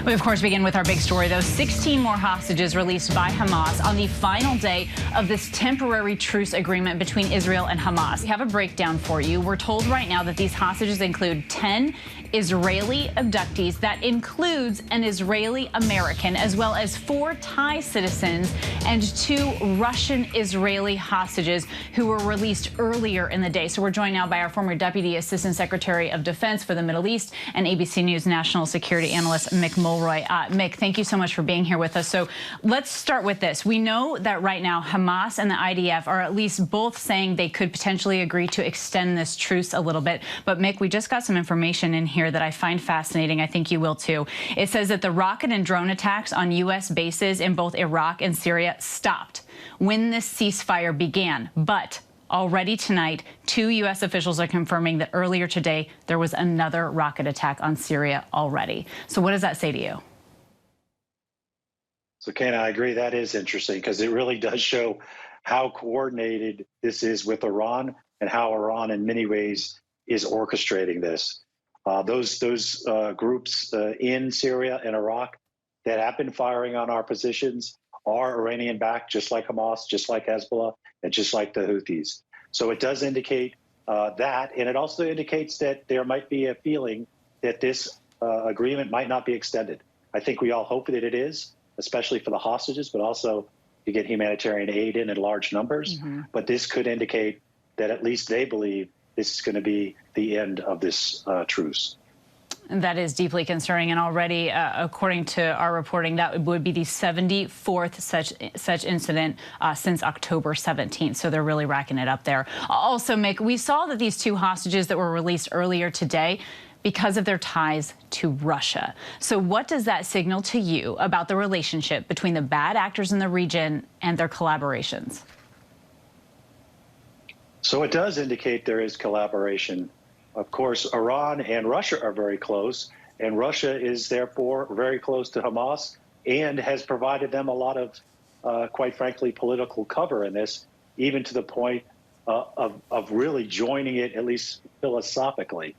We, of course, begin with our big story, though. 16 more hostages released by Hamas on the final day of this temporary truce agreement between Israel and Hamas. We have a breakdown for you. We're told right now that these hostages include 10 Israeli abductees. That includes an Israeli American, as well as 4 Thai citizens and 2 Russian Israeli hostages who were released earlier in the day. So we're joined now by our former Deputy Assistant Secretary of Defense for the Middle East and ABC News national security analyst Mick Mulroy. Mick, thank you so much for being here with us. So let's start with this. We know that right now Hamas and the IDF are at least both saying they could potentially agree to extend this truce a little bit. But Mick, we just got some information in here that I find fascinating. I think you will too. It says that the rocket and drone attacks on U.S. bases in both Iraq and Syria stopped when this ceasefire began. But already tonight, 2 U.S. officials are confirming that earlier today there was another rocket attack on Syria already. So what does that say to you? So, Kayna, I agree. That is interesting because it really does show how coordinated this is with Iran and how Iran, in many ways, is orchestrating this. Those groups in Syria and Iraq that have been firing on our positions are Iranian-backed, just like Hamas, just like Hezbollah, and just like the Houthis. So it does indicate that, and it also indicates that there might be a feeling that this agreement might not be extended. I think we all hope that it is, especially for the hostages, but also to get humanitarian aid in large numbers. But this could indicate that at least they believe this is going to be the end of this truce. That is deeply concerning, and already, according to our reporting, that would be the 74th such incident since October 17th. So they're really racking it up there. Also, Mick, we saw that these 2 hostages that were released earlier today because of their ties to Russia. So what does that signal to you about the relationship between the bad actors in the region and their collaborations? So it does indicate there is collaboration. Of course, Iran and Russia are very close, and Russia is therefore very close to Hamas and has provided them a lot of, quite frankly, political cover in this, even to the point of really joining it, at least philosophically.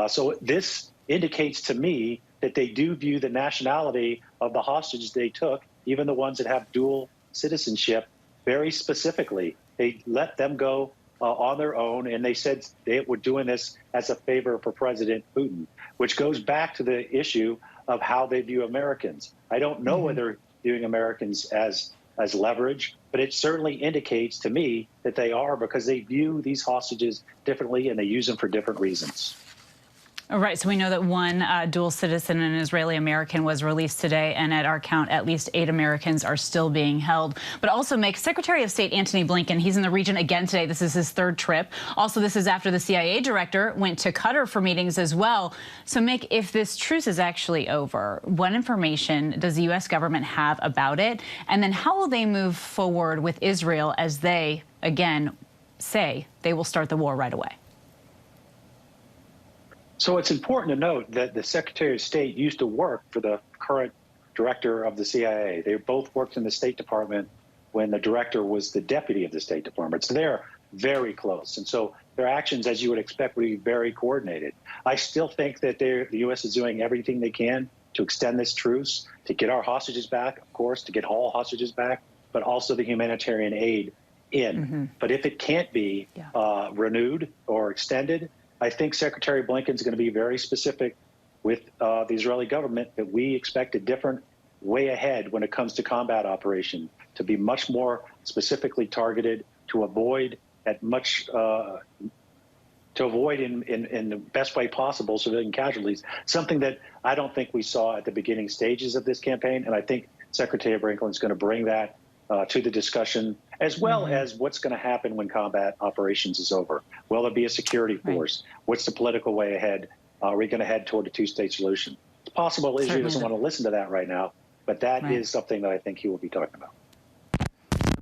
So this indicates to me that they do view the nationality of the hostages they took, even the ones that have dual citizenship, very specifically. They let them go on their own, and they said they were doing this as a favor for President Putin, which goes back to the issue of how they view Americans. I don't know whether viewing Americans as leverage, but it certainly indicates to me that they are, because they view these hostages differently and they use them for different reasons. All right, so we know that 1 dual citizen, an Israeli American, was released today, and at our count, at least 8 Americans are still being held. But also, Mick, Secretary of State Antony Blinken, he's in the region again today. This is his 3rd trip. Also, this is after the CIA director went to Qatar for meetings as well. So, Mick, if this truce is actually over, what information does the U.S. government have about it? And then how will they move forward with Israel as they, again, say they will start the war right away? So it's important to note that the Secretary of State used to work for the current director of the CIA. They both worked in the State Department when the director was the deputy of the State Department. So they're very close. And so their actions, as you would expect, would be very coordinated. I still think that the U.S. is doing everything they can to extend this truce, to get our hostages back, of course, to get all hostages back, but also the humanitarian aid in. But if it can't be renewed or extended, I think Secretary Blinken is going to be very specific with the Israeli government that we expect a different way ahead when it comes to combat operation, to be much more specifically targeted, to avoid in the best way possible civilian casualties, something that I don't think we saw at the beginning stages of this campaign. And I think Secretary Blinken is going to bring that to the discussion, as well as what's going to happen when combat operations is over. Will there be a security force? What's the political way ahead? Are we going to head toward a 2-state solution? It's possible Israel doesn't want to listen to that right now, but that is something that I think he will be talking about.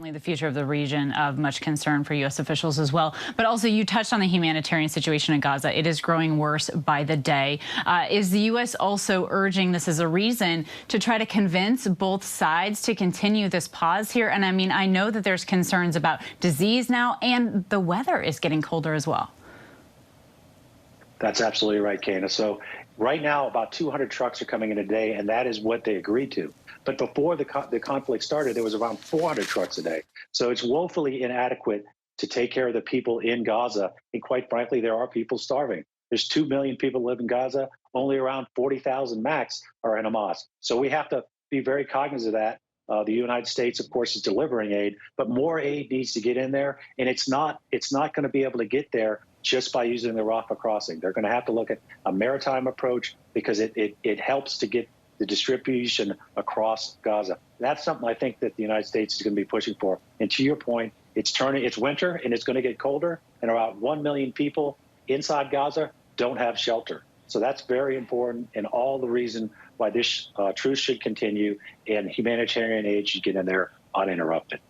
The future of the region of much concern for U.S. officials as well. But also, you touched on the humanitarian situation in Gaza. It is growing worse by the day. Is the U.S. also urging this as a reason to try to convince both sides to continue this pause here? And I mean, I know that there's concerns about disease now, and the weather is getting colder as well. That's absolutely right, Kana. So right now, about 200 trucks are coming in a day, and that is what they agreed to. But before the conflict started, there was around 400 trucks a day. So it's woefully inadequate to take care of the people in Gaza. And quite frankly, there are people starving. There's 2 million people live in Gaza. Only around 40,000 max are in Hamas. So we have to be very cognizant of that. The United States, of course, is delivering aid, but more aid needs to get in there. And it's not going to be able to get there just by using the Rafah crossing. They're going to have to look at a maritime approach because it helps to get the distribution across Gaza. That's something I think that the United States is going to be pushing for. And to your point, it's winter and it's going to get colder, and about 1 million people inside Gaza don't have shelter. So that's very important, and all the reason why this truce should continue and humanitarian aid should get in there uninterrupted.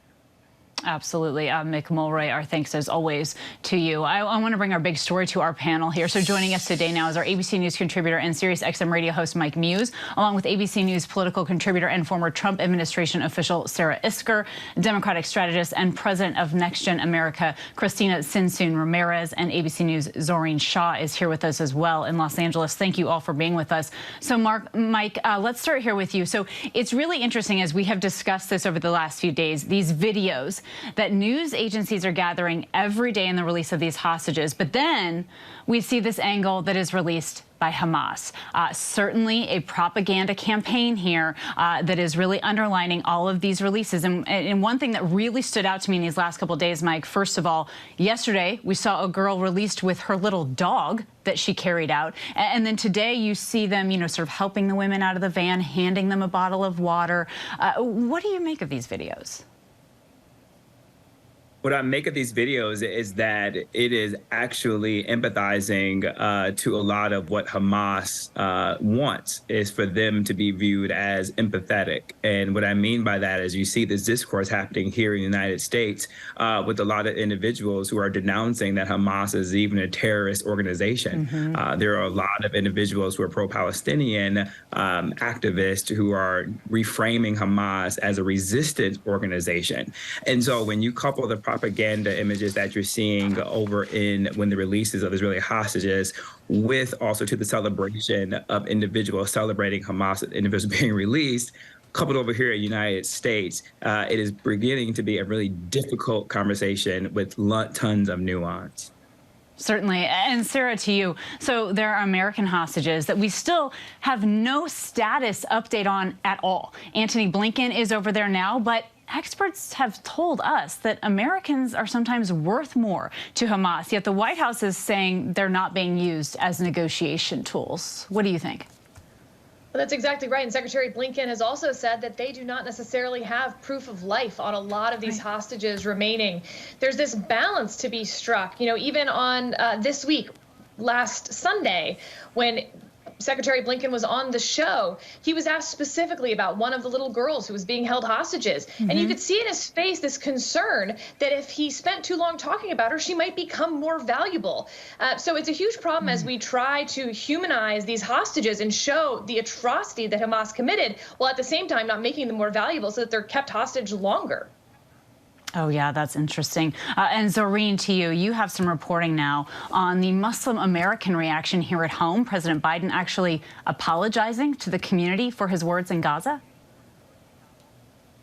Absolutely. Mick Mulroy, our thanks as always to you. I want to bring our big story to our panel here. So joining us today now is our ABC News contributor and Sirius XM radio host Mike Muse, along with ABC News political contributor and former Trump administration official Sarah Isker, Democratic strategist and president of Next Gen America Christina Sinsoon Ramirez, and ABC News Zoreen Shaw is here with us as well in Los Angeles. Thank you all for being with us. So Mike, let's start here with you. So it's really interesting, as we have discussed this over the last few days, these videos that news agencies are gathering every day in the release of these hostages. But then we see this angle that is released by Hamas. Certainly a propaganda campaign here that is really underlining all of these releases. And one thing that really stood out to me in these last couple of days, Mike, first of all, yesterday we saw a girl released with her little dog that she carried out. And then today you see them, sort of helping the women out of the van, handing them a bottle of water. What do you make of these videos? What I make of these videos is that it is actually empathizing to a lot of what Hamas wants, is for them to be viewed as empathetic. And what I mean by that is you see this discourse happening here in the United States with a lot of individuals who are denouncing that Hamas is even a terrorist organization. Mm-hmm. There are a lot of individuals who are pro-Palestinian activists who are reframing Hamas as a resistance organization. And so when you couple the propaganda images that you're seeing over when the releases of Israeli hostages, with also to the celebration of individuals celebrating Hamas, individuals being released, coupled over here in the United States, it is beginning to be a really difficult conversation with tons of nuance. Certainly. And Sarah, to you. So there are American hostages that we still have no status update on at all. Antony Blinken is over there now, but experts have told us that Americans are sometimes worth more to Hamas, yet the White House is saying they're not being used as negotiation tools. What do you think? Well, that's exactly right. And Secretary Blinken has also said that they do not necessarily have proof of life on a lot of these hostages remaining. There's this balance to be struck, even on this week, last Sunday, when Secretary Blinken was on the show, he was asked specifically about one of the little girls who was being held hostages. Mm-hmm. And you could see in his face this concern that if he spent too long talking about her, she might become more valuable. So it's a huge problem as we try to humanize these hostages and show the atrocity that Hamas committed, while at the same time not making them more valuable so that they're kept hostage longer. Oh, yeah, that's interesting. And Zoreen, to you, you have some reporting now on the Muslim American reaction here at home. President Biden actually apologizing to the community for his words in Gaza.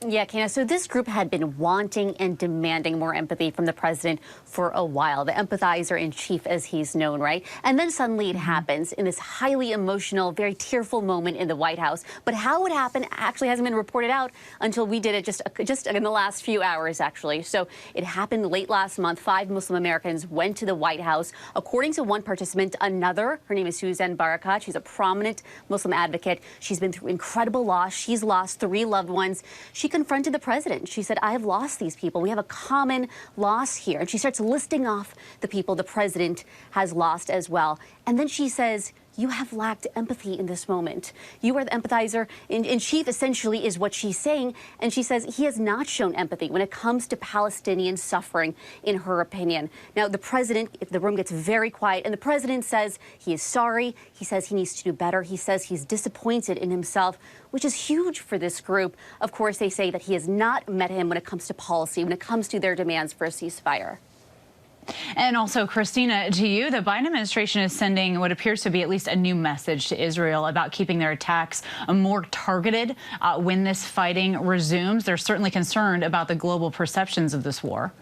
Yeah, Kana, so this group had been wanting and demanding more empathy from the president for a while, the empathizer-in-chief as he's known, right? And then suddenly it happens in this highly emotional, very tearful moment in the White House. But how it happened actually hasn't been reported out until we did it just in the last few hours, actually. So it happened late last month. 5 Muslim Americans went to the White House. According to one participant, another, her name is Suzanne Barakat. She's a prominent Muslim advocate. She's been through incredible loss. She's lost 3 loved ones. She confronted the president. She said, I have lost these people. We have a common loss here. And she starts listing off the people the president has lost as well. And then she says, you have lacked empathy in this moment. You are the empathizer in chief, essentially, is what she's saying. And she says he has not shown empathy when it comes to Palestinian suffering, in her opinion. Now, the president, if the room gets very quiet, and the president says he is sorry. He says he needs to do better. He says he's disappointed in himself, which is huge for this group. Of course, they say that he has not met him when it comes to policy, when it comes to their demands for a ceasefire. And also, Christina, to you, the Biden administration is sending what appears to be at least a new message to Israel about keeping their attacks more targeted when this fighting resumes. They're certainly concerned about the global perceptions of this war.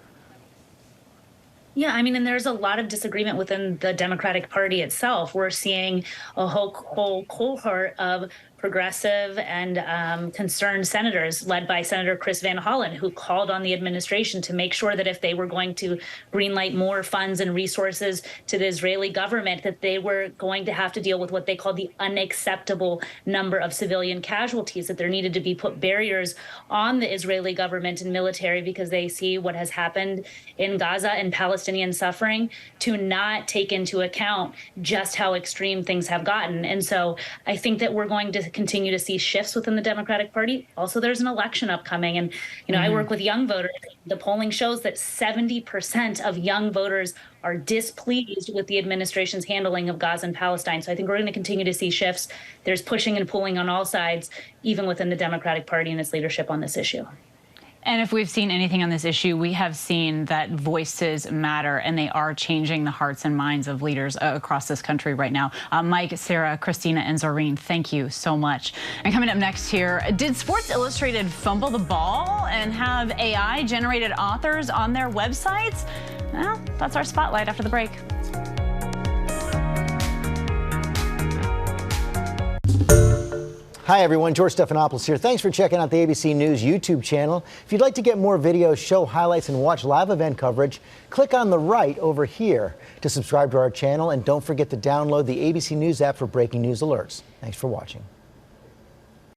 Yeah, I mean, and there's a lot of disagreement within the Democratic Party itself. We're seeing a whole cohort of progressive and concerned senators led by Senator Chris Van Hollen, who called on the administration to make sure that if they were going to greenlight more funds and resources to the Israeli government, that they were going to have to deal with what they called the unacceptable number of civilian casualties, that there needed to be put barriers on the Israeli government and military because they see what has happened in Gaza and Palestinian suffering to not take into account just how extreme things have gotten. And so I think that we're going to continue to see shifts within the Democratic Party. Also, there's an election upcoming. And, I work with young voters. The polling shows that 70% of young voters are displeased with the administration's handling of Gaza and Palestine. So I think we're going to continue to see shifts. There's pushing and pulling on all sides, even within the Democratic Party and its leadership on this issue. And if we've seen anything on this issue, we have seen that voices matter, and they are changing the hearts and minds of leaders across this country right now. Mike, Sarah, Christina, and Zoreen, thank you so much. And coming up next here, did Sports Illustrated fumble the ball and have AI-generated authors on their websites? Well, that's our spotlight after the break. Hi, everyone. George Stephanopoulos here. Thanks for checking out the ABC News YouTube channel. If you'd like to get more videos, show highlights, and watch live event coverage, click on the right over here to subscribe to our channel. And don't forget to download the ABC News app for breaking news alerts. Thanks for watching.